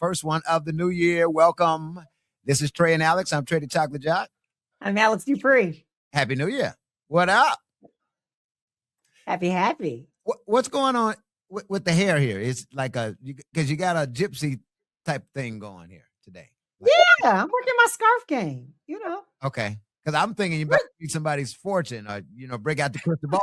first one of the new year. Welcome. This is Trey and Alex. I'm Trey the Chocolate Jock. I'm Alex Dupree. Happy New Year. What up? Happy. What's going on with the hair here? It's like because you got a gypsy type thing going here today. Yeah, I'm working my scarf game, Okay. Because I'm thinking you better be somebody's fortune or, break out the crystal ball.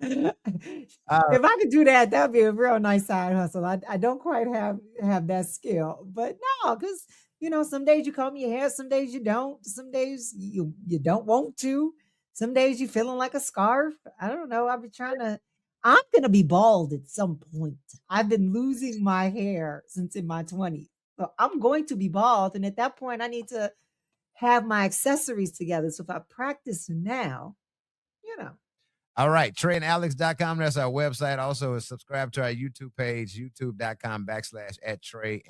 If I could do that, that'd be a real nice side hustle. I don't quite have that skill, but no, because some days you comb your hair, some days you don't, some days you don't want to, some days you feeling like a scarf. I don't know. I'm gonna be bald at some point. I've been losing my hair since in my 20s, so I'm going to be bald, and at that point, I need to have my accessories together. So if I practice now, All right. TreyandAlex.com. That's our website. Also, subscribe to our YouTube page, youtube.com/@TreyandAlex.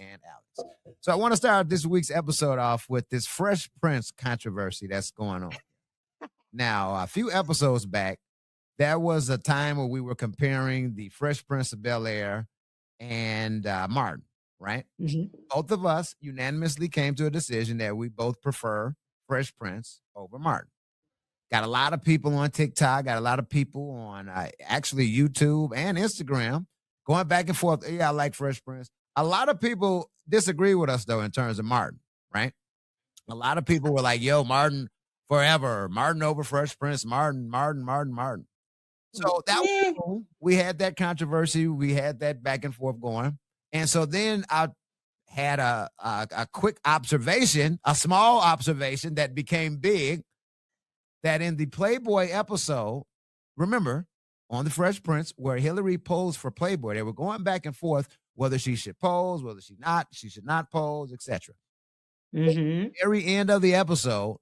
So I want to start this week's episode off with this Fresh Prince controversy that's going on. Now, a few episodes back, there was a time where we were comparing the Fresh Prince of Bel-Air and Martin, right? Mm-hmm. Both of us unanimously came to a decision that we both prefer Fresh Prince over Martin. Got a lot of people on TikTok, got a lot of people on actually YouTube and Instagram going back and forth. Yeah, I like Fresh Prince. A lot of people disagree with us, though, in terms of Martin, right? A lot of people were like, yo, Martin forever. Martin over Fresh Prince. Martin. So that was cool. We had that controversy. We had that back and forth going. And so then I had a quick observation, a small observation that became big, that in the Playboy episode, remember, on the Fresh Prince, where Hilary posed for Playboy, they were going back and forth whether she should pose, whether she should not pose, etc. Mm-hmm. At the very end of the episode,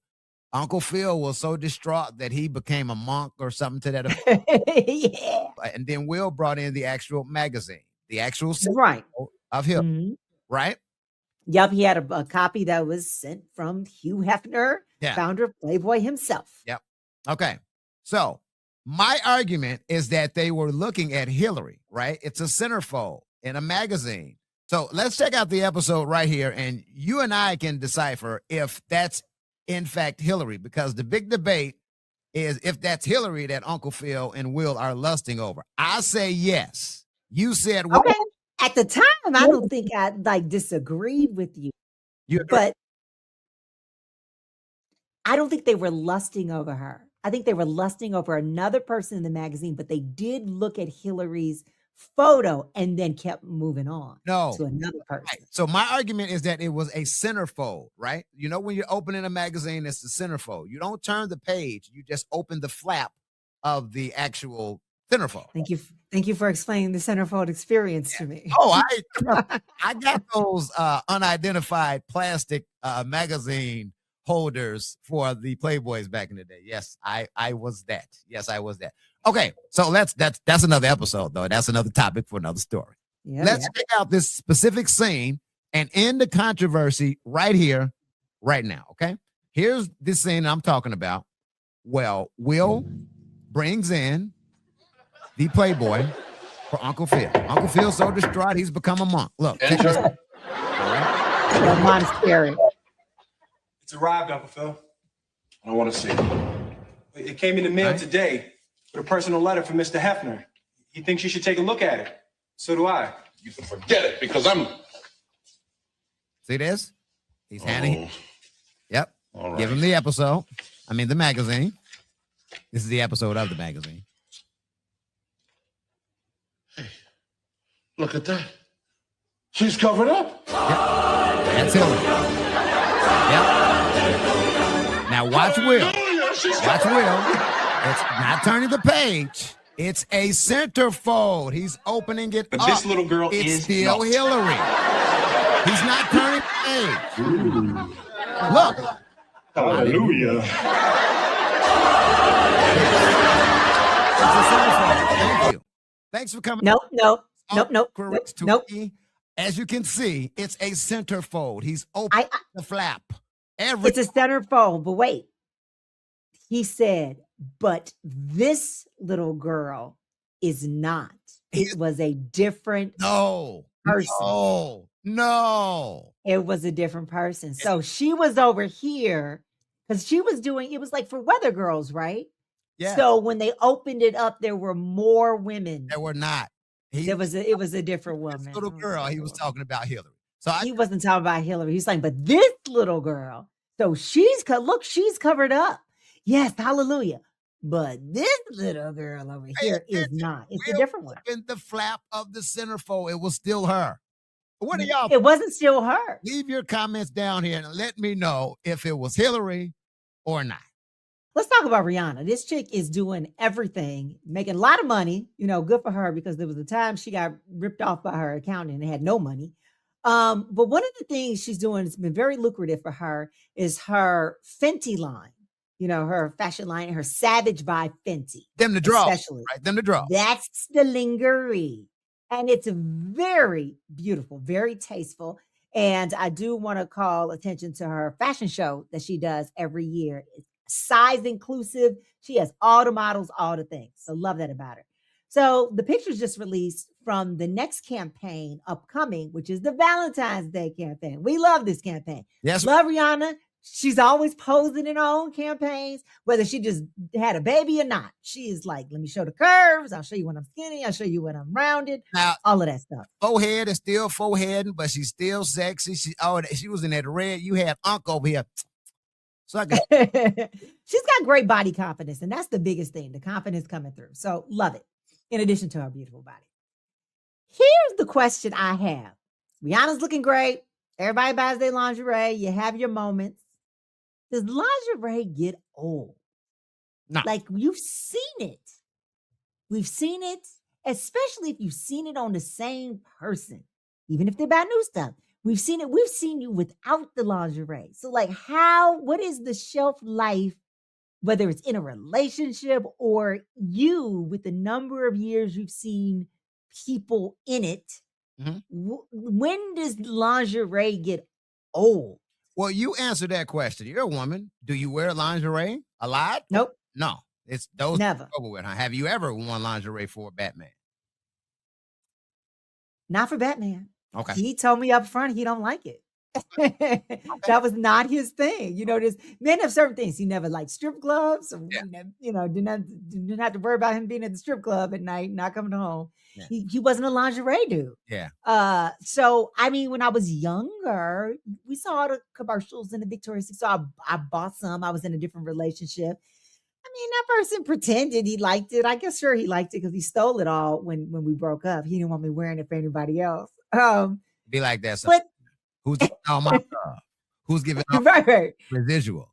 Uncle Phil was so distraught that he became a monk or something to that effect. Yeah. And then Will brought in the actual magazine, the actual Right of Hilary, Mm-hmm. right? Yep, he had a copy that was sent from Hugh Hefner, founder of Playboy himself. Yep. Okay. So my argument is that they were looking at Hilary, right? It's a centerfold in a magazine. So let's check out the episode right here, and you and I can decipher if that's in fact Hilary, because the big debate is if that's Hilary that Uncle Phil and Will are lusting over. I say yes. You said well. Okay. At the time, I don't think I disagreed with you. But I don't think they were lusting over her. I think they were lusting over another person in the magazine, but they did look at Hilary's photo and then kept moving on to another person. Right. So my argument is that it was a centerfold, right? When you're opening a magazine, it's the centerfold. You don't turn the page. You just open the flap of the actual centerfold. Thank you for explaining the centerfold experience to me. Oh, I got those unidentified plastic magazine holders for the Playboys back in the day. Yes, I was that. Yes, I was that. Okay, so that's another episode, though. That's another topic for another story. Yeah, Let's check out this specific scene and end the controversy right here, right now, okay? Here's this scene I'm talking about. Well, Will brings in the Playboy for Uncle Phil. Uncle Phil's so distraught, he's become a monk. Look. All right. Monastery. It's arrived, Uncle Phil. I want to see it. It came in the mail today with a personal letter from Mr. Hefner. He thinks you should take a look at it. So do I. You can forget it because I'm... See this? He's handing. Yep. All right. Give him the episode. I mean, the magazine. This is the episode of the magazine. Look at that. She's covered up. Yep. That's Hilary. Yep. Now watch Will. Watch Will. It's not turning the page. It's a centerfold. He's opening it but up. This little girl it's is still not. Hilary. He's not turning the page. Look. Hallelujah. Thank you. Thanks for coming. Nope. As you can see, it's a centerfold. He's opening the flap. It's a centerfold, but wait. He said, but this little girl is not. It was a different. No. person. No. It was a different person. So she was over here because she was doing it was like for Weather Girls, right? Yeah. So when they opened it up, there were more women. There were not. It was a different woman. Little girl. He was talking about Hilary. So he wasn't talking about Hilary. He's like, but this little girl. So she's covered up. Yes, hallelujah. But this little girl over here is not. It's a different one. In the flap of the centerfold, it was still her. What are y'all? It wasn't still her. Leave your comments down here and let me know if it was Hilary or not. Let's talk about Rihanna. This chick is doing everything, making a lot of money. Good for her because there was a time she got ripped off by her accountant and had no money. But one of the things she's doing that's been very lucrative for her is her Fenty line. Her fashion line, her Savage by Fenty. Them to draw. Especially. Right? Them to draw. That's the lingerie. And it's very beautiful, very tasteful. And I do want to call attention to her fashion show that she does every year. It's size inclusive. She has all the models, all the things. So love that about her. So the pictures just released from the next campaign upcoming, which is the Valentine's Day campaign. We love this campaign. Yes. Love Rihanna. She's always posing in her own campaigns, whether she just had a baby or not. She is like, let me show the curves. I'll show you when I'm skinny. I'll show you when I'm rounded. Now, all of that stuff. Forehead is still foreheading, but she's still sexy. She was in that red. You had Unc over here. So she's got great body confidence, and that's the biggest thing, the confidence coming through. So love it, in addition to her beautiful body. Here's the question I have. Rihanna's looking great. Everybody buys their lingerie. You have your moments. Does lingerie get old? No. Like, you've seen it. We've seen it, especially if you've seen it on the same person, even if they buy new stuff. We've seen it. We've seen you without the lingerie. So, like, what is the shelf life, whether it's in a relationship or you, with the number of years you've seen people in it? Mm-hmm. When does lingerie get old? Well, you answer that question. You're a woman. Do you wear lingerie a lot? Nope. No. It's those never. Over with, huh? Have you ever worn lingerie for Batman? Not for Batman. Okay. He told me up front he don't like it. Okay. That was not his thing. There's men have certain things. He never liked strip clubs. So, didn't have to worry about him being at the strip club at night, not coming home. Yeah. He wasn't a lingerie dude. Yeah. So I mean, when I was younger, we saw the commercials in the Victoria's Secret. So I bought some. I was in a different relationship. I mean, that person pretended he liked it. I guess sure he liked it because he stole it all when we broke up. He didn't want me wearing it for anybody else. Be like that. So but who's giving all my stuff? Who's giving all right. residual?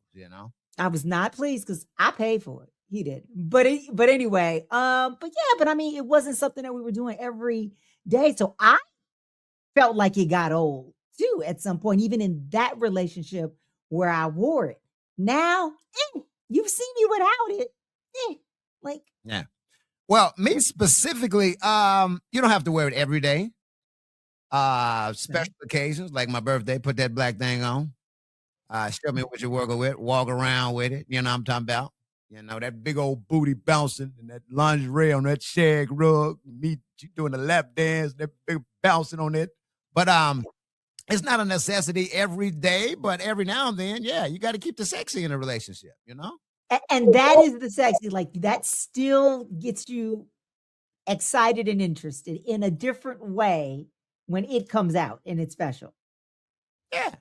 I was not pleased because I paid for it. He did. But anyway, but I mean, it wasn't something that we were doing every day. So I felt like it got old too at some point, even in that relationship where I wore it. Now, you've seen me without it. Yeah. Well, me specifically, you don't have to wear it every day. Special occasions like my birthday, put that black thing on. Show me what you're working with. Walk around with it. You know what I'm talking about? That big old booty bouncing and that lingerie on that shag rug. Me doing the lap dance, that big bouncing on it. But it's not a necessity every day, but every now and then, yeah, you got to keep the sexy in a relationship, And that is the sexy. Like, that still gets you excited and interested in a different way when it comes out and it's special. Yeah.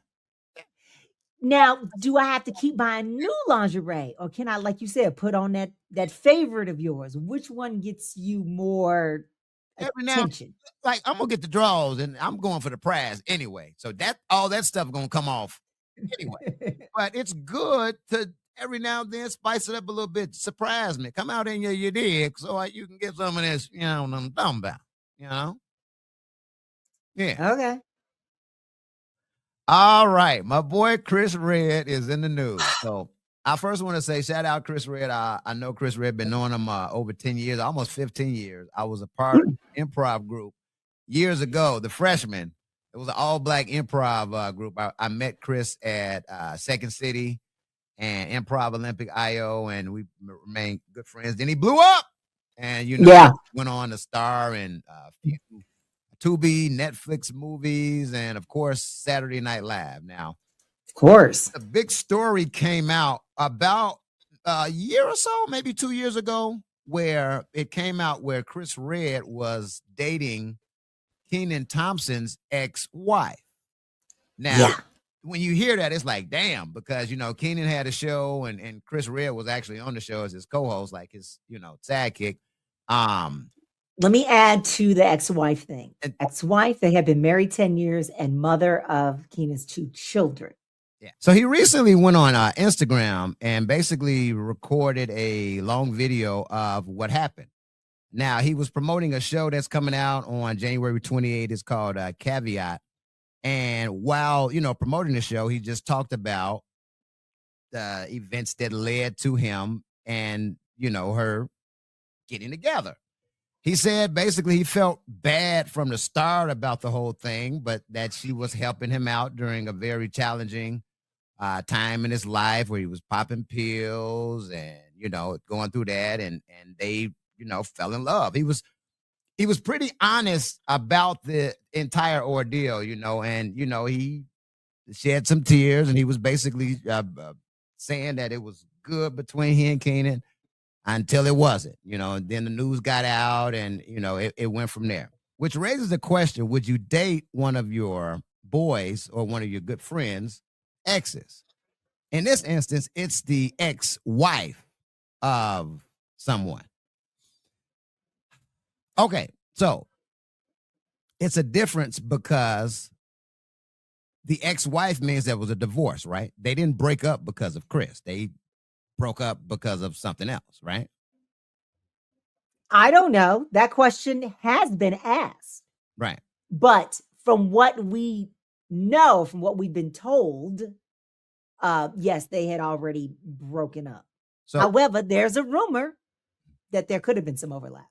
Now, do I have to keep buying new lingerie, or can I, like you said, put on that favorite of yours? Which one gets you more attention? Like, I'm gonna get the draws, and I'm going for the prize anyway. So all that stuff gonna come off anyway. But it's good to every now and then spice it up a little bit, surprise me, come out in your dig, so you can get some of this. What I'm talking about. Yeah. Okay. All right. My boy Chris Red is in the news. So I first want to say shout out Chris Red. I know Chris Red, been knowing him over 10 years, almost 15 years. I was a part of the improv group years ago, the Freshmen. It was an all-black improv group. I met Chris at Second City and Improv Olympic IO, and we remained good friends. Then he blew up and, went on to star in a few Tubi, Netflix movies, and of course, Saturday Night Live. Now, Of course. the big story came out about a year or so, maybe 2 years ago, where it came out where Chris Redd was dating Kenan Thompson's ex-wife. Now, Yeah. when you hear that, it's like, damn, because Kenan had a show and Chris Redd was actually on the show as his co-host, like his, sidekick. Let me add to the ex-wife thing. And- Ex-wife, they have been married 10 years and mother of Kenan's 2 children. Yeah. So he recently went on Instagram and basically recorded a long video of what happened. Now, he was promoting a show that's coming out on January 28th. It's called Caveat. And while, promoting the show, he just talked about the events that led to him and, her getting together. He said basically he felt bad from the start about the whole thing, but that she was helping him out during a very challenging time in his life where he was popping pills and, going through that. And they, fell in love. He was pretty honest about the entire ordeal, and, he shed some tears and he was basically saying that it was good between he and Kenan until it wasn't, and then the news got out and, it went from there, which raises the question, would you date one of your boys or one of your good friends' exes? In this instance, it's the ex-wife of someone. Okay, so it's a difference because the ex-wife means there was a divorce, right? They didn't break up because of Chris. They broke up because of something else, right? I don't know. That question has been asked. Right. But from what we know, from what we've been told, yes, they had already broken up. So, however, there's a rumor that there could have been some overlap.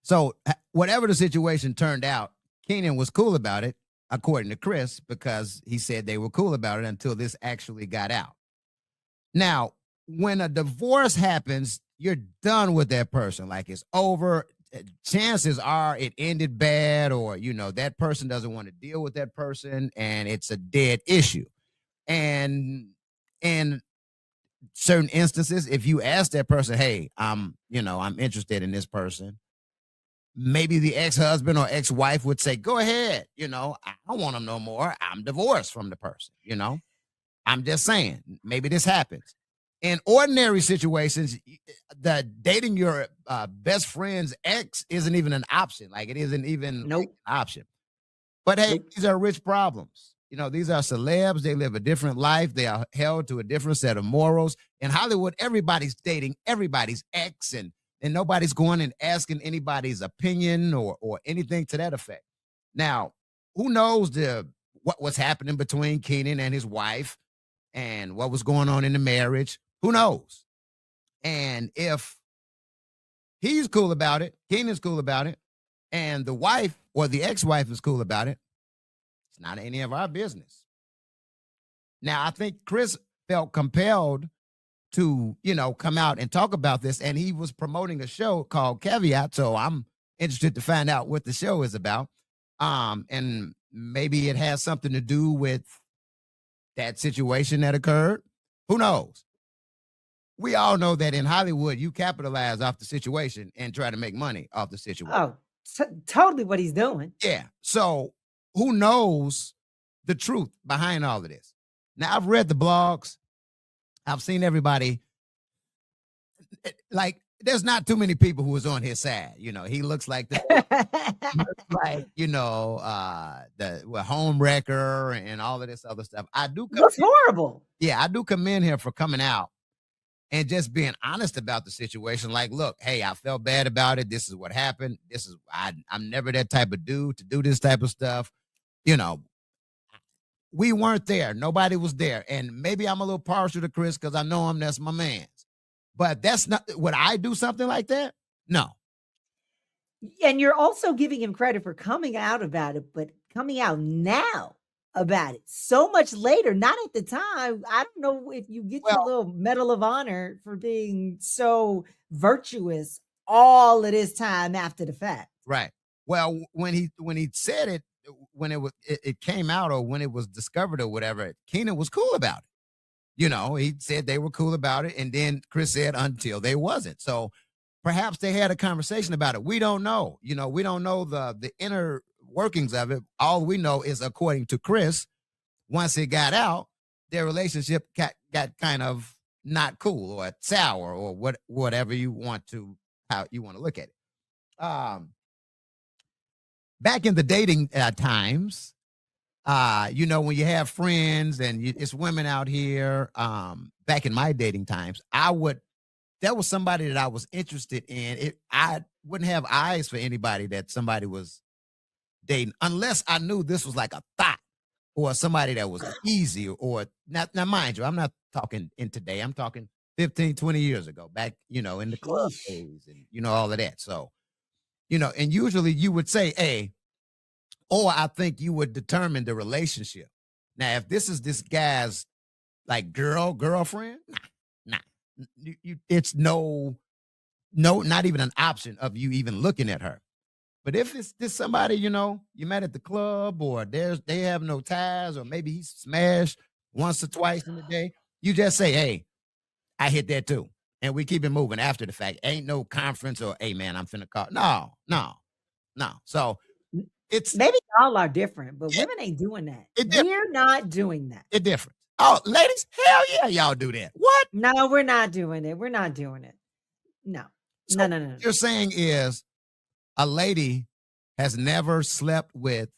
So whatever the situation turned out, Kenan was cool about it, according to Chris, because he said they were cool about it until this actually got out. Now, when a divorce happens, you're done with that person. Like it's over. Chances are it ended bad or, that person doesn't want to deal with that person and it's a dead issue. And in certain instances, if you ask that person, hey, I'm interested in this person, maybe the ex-husband or ex-wife would say, go ahead. I don't want them no more. I'm divorced from the person, I'm just saying, maybe this happens. In ordinary situations, the dating your best friend's ex isn't even an option. Like it isn't even an option. But hey, these are rich problems. These are celebs. They live a different life. They are held to a different set of morals. In Hollywood, everybody's dating everybody's ex and nobody's going and asking anybody's opinion or anything to that effect. Now, who knows what was happening between Kenan and his wife and what was going on in the marriage? Who knows? And if he's cool about it, Kenan's cool about it, and the wife or the ex-wife is cool about it, it's not any of our business. Now, I think Chris felt compelled to, come out and talk about this. And he was promoting a show called Caveat. So I'm interested to find out what the show is about. And maybe it has something to do with that situation that occurred. Who knows? We all know that in Hollywood, you capitalize off the situation and try to make money off the situation. Oh, totally what he's doing. Yeah. So who knows the truth behind all of this? Now, I've read the blogs. I've seen everybody. Like, there's not too many people who was on his side. He looks like the home wrecker and all of this other stuff. Looks horrible. Yeah, I do commend him for coming out and just being honest about the situation. Like, look, hey, I felt bad about it. This is what happened. I'm never that type of dude to do this type of stuff. We weren't there. Nobody was there. And maybe I'm a little partial to Chris because I know him. That's my man's. But that's not, would I do something like that? No. And you're also giving him credit for coming out about it, but coming out now about it so much later, not at the time. I don't know if you get your little Medal of Honor for being so virtuous all of this time after the fact. Right. Well, when he said it, when it came out or when it was discovered or whatever, Keenan was cool about it. He said they were cool about it, and then Chris said until they wasn't. So perhaps they had a conversation about it. We don't know. We don't know the inner workings of it. All we know is, according to Chris, once it got out, their relationship got kind of not cool or sour or whatever how you want to look at it. Back in the dating times, when you have friends and it's women out here, back in my dating times, that was somebody that I was interested in. I wouldn't have eyes for anybody that somebody was dating unless I knew this was like a thought or somebody that was easy or not. Now, mind you, I'm not talking in today. I'm talking 15, 20 years ago, back, in the club days and, all of that. So, and usually you would say, hey, or I think you would determine the relationship. Now, if this is this guy's like girlfriend, nah. It's no, not even an option of you even looking at her. But if it's this somebody, you met at the club or they have no ties or maybe he smashed once or twice in a day, you just say, hey, I hit that too. And we keep it moving after the fact. Ain't no conference or, hey, man, I'm finna call. No. So it's maybe y'all are different, but women ain't doing that. We're not doing that. It's different. Oh, ladies, hell yeah, y'all do that. What? No, we're not doing it. We're not doing it. No. So No. What you're saying is a lady has never slept with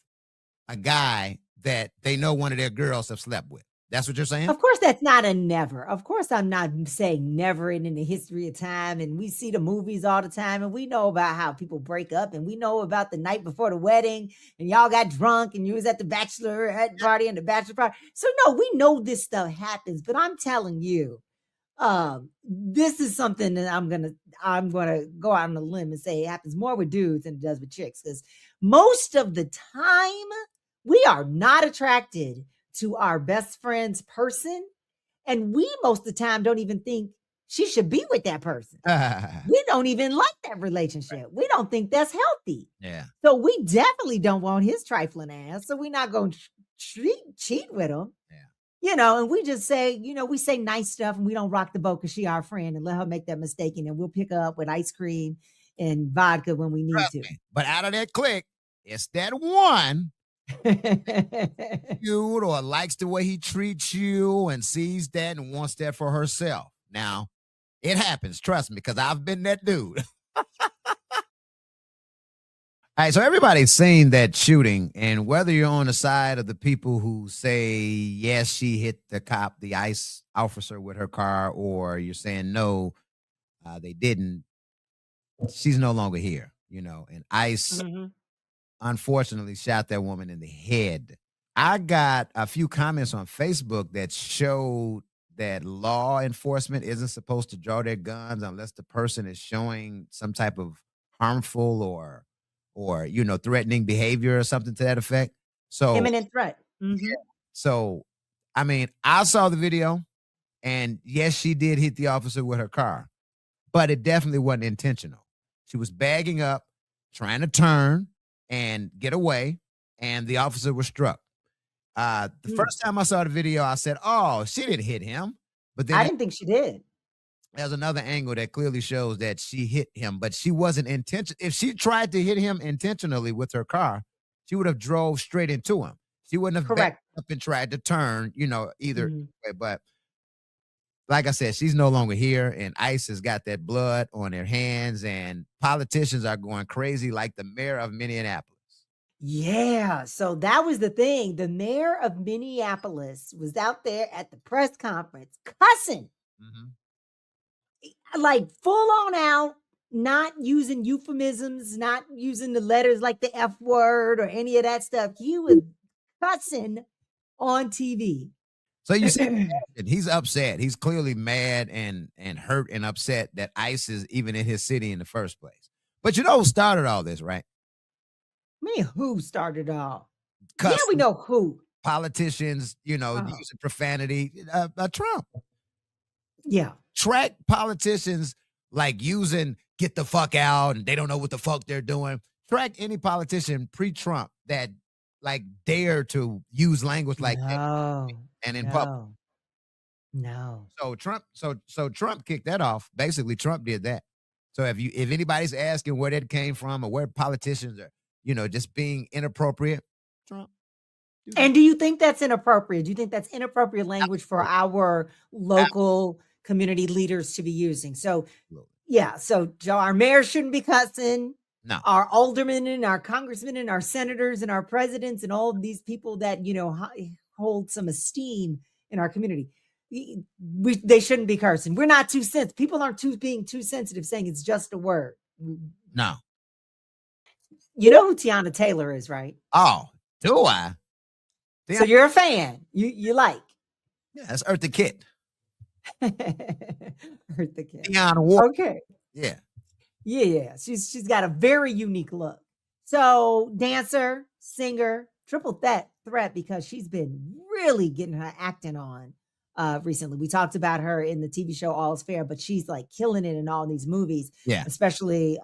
a guy that they know one of their girls have slept with. That's what you're saying? Of course, that's not a never. Of course, I'm not saying never in the history of time. And we see the movies all the time, and we know about how people break up, and we know about the night before the wedding, and y'all got drunk, and you was at the bachelorette party and the bachelor party. So no, we know this stuff happens. But I'm telling you, this is something that I'm gonna go out on a limb and say it happens more with dudes than it does with chicks, because most of the time we are not attracted to our best friend's person, and we most of the time don't even think she should be with that person. We don't even like that relationship. We don't think that's healthy. Yeah. So we definitely don't want his trifling ass. So we're not going to cheat with him. Yeah. And we just say, we say nice stuff, and we don't rock the boat because she our friend, and let her make that mistake, and then we'll pick her up with ice cream and vodka when we need to. But out of that clique, it's that one cute or likes the way he treats you and sees that and wants that for herself. Now, it happens, trust me, because I've been that dude. All right, so everybody's seen that shooting, and whether you're on the side of the people who say, yes, she hit the ICE officer with her car, or you're saying, no, they didn't, she's no longer here, and ICE unfortunately shot that woman in the head. I got a few comments on Facebook that showed that law enforcement isn't supposed to draw their guns unless the person is showing some type of harmful or threatening behavior or something to that effect. So imminent threat. Yeah. So, I mean, I saw the video, and yes, she did hit the officer with her car, but it definitely wasn't intentional. She was bagging up, trying to turn and get away, and the officer was struck. The first time I saw the video, I said, oh, she didn't hit him. But then I didn't think she did. There's another angle that clearly shows that she hit him, but she wasn't intentional. If she tried to hit him intentionally with her car, she would have drove straight into him. She wouldn't have backed up and tried to turn, either way. But like I said, she's no longer here, and ICE has got that blood on their hands, and politicians are going crazy like the mayor of Minneapolis. Yeah, so that was the thing. The mayor of Minneapolis was out there at the press conference cussing, like full on out, not using euphemisms, not using the letters like the F word or any of that stuff. He was cussing on TV. So you see, he's upset. He's clearly mad and hurt and upset that ICE is even in his city in the first place. But you know who started all this, right? I mean, who started all? Cussing, yeah, we know who. Politicians, using profanity. Trump. Yeah. Track politicians like using "get the fuck out" and they don't know what the fuck they're doing. track any politician pre-Trump that like dare to use language like that and in public. No. So Trump kicked that off. Basically, Trump did that. So if anybody's asking where that came from or where politicians are, just being inappropriate, Trump. And do you think that's inappropriate? Do you think that's inappropriate language for our local community leaders to be using? So, yeah. So, Joe, our mayor shouldn't be cussing. No. Our aldermen and our congressmen and our senators and our presidents and all of these people that, hold some esteem in our community. They shouldn't be cursing. We're not too sensitive. People aren't being too sensitive saying it's just a word. No. You know who Teyana Taylor is, right? Oh, do I? So you're a fan. You like. Yeah, that's Eartha Kitt. Eartha Kitt. Teyana Ward. Okay. Yeah. Yeah. She's got a very unique look. So dancer, singer, triple threat because she's been really getting her acting on recently. We talked about her in the TV show All's Fair, but she's like killing it in all these movies. Yeah. Especially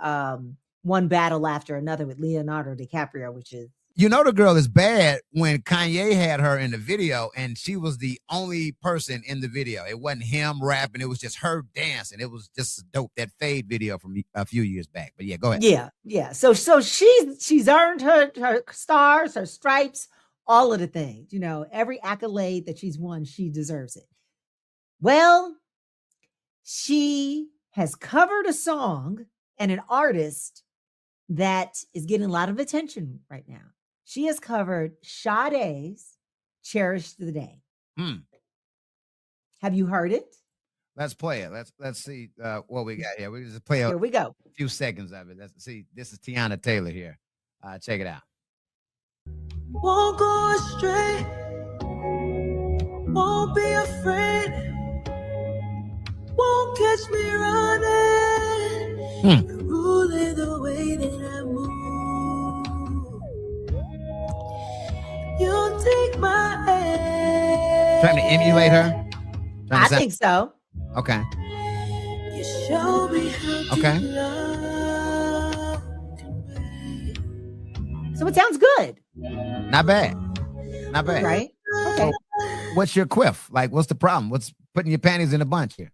One Battle After Another with Leonardo DiCaprio, which is. The girl is bad when Kanye had her in the video and she was the only person in the video. It wasn't him rapping. It was just her dancing. It was just dope. That Fade video from a few years back. But yeah, go ahead. Yeah. So she's earned her stars, her stripes, all of the things. Every accolade that she's won, she deserves it. Well, she has covered a song and an artist that is getting a lot of attention right now. She has covered Sade's Cherish the Day. Have you heard it? Let's play it. Let's see what we got here. We just play Here we go. A few seconds of it. Let's see. This is Teyana Taylor here. Check it out. Won't go astray. Won't be afraid. Won't catch me running. Ruling the way that I move. You'll take my hand. Trying to emulate her? I think so. Okay. You show me how Okay. to love me. So it sounds good. Not bad. Right? Okay. So what's your quiff? Like, what's the problem? What's putting your panties in a bunch here?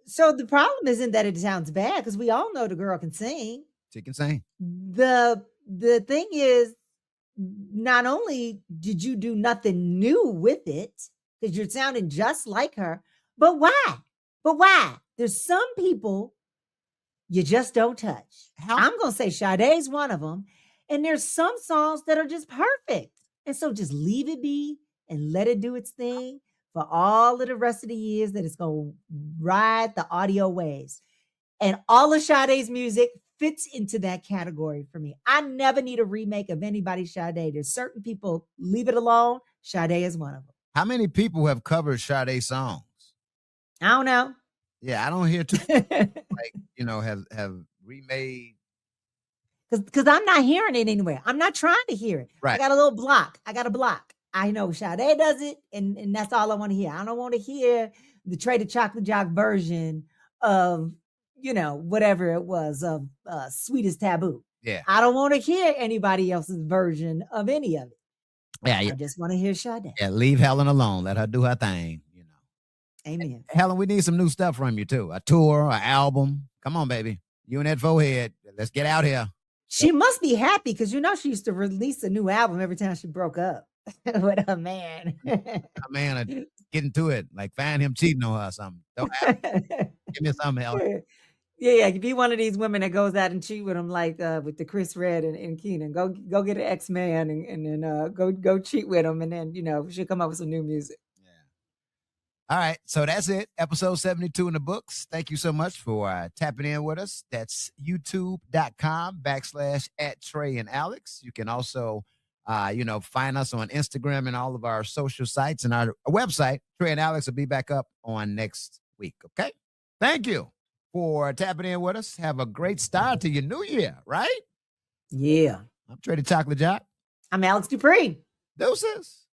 So the problem isn't that it sounds bad because we all know the girl can sing. She can sing. The thing is, not only did you do nothing new with it, because you're sounding just like her, but why? There's some people you just don't touch. I'm going to say Sade's one of them. And there's some songs that are just perfect. And so just leave it be and let it do its thing for all of the rest of the years that it's going to ride the audio waves. And all of Sade's music fits into that category for me. I never need a remake of anybody's Sade. There's certain people, leave it alone. Sade is one of them. How many people have covered Sade songs? I don't know. Yeah, I don't hear too have remade. Because I'm not hearing it anywhere. I'm not trying to hear it. Right. I got a little block. I got a block. I know Sade does it, and that's all I want to hear. I don't want to hear the Trader Chocolate Jock version of, whatever it was of Sweet as Taboo. Yeah. I don't want to hear anybody else's version of any of it. Yeah. I just want to hear Sade. Yeah, leave Helen alone. Let her do her thing, Amen. Helen, we need some new stuff from you too. A tour, an album. Come on, baby. You and that forehead. Let's get out here. She must be happy because she used to release a new album every time she broke up with her man. Her man getting to it. Like find him cheating on her or something. Don't give me something, Helen. Yeah. Be one of these women that goes out and cheat with him, like with the Chris Red and Keenan. Go get an ex-man and then go cheat with him, and then she'll come up with some new music. All right, so that's it. Episode 72 in the books. Thank you so much for tapping in with us. That's youtube.com/@Trey and Alexx. You can also, find us on Instagram and all of our social sites, and our website. Trey and Alexx will be back up on next week. Okay. Thank you for tapping in with us. Have a great start to your new year, right? Yeah. I'm Trey the Chocolate Jock. I'm Alexx Dupree. Deuces.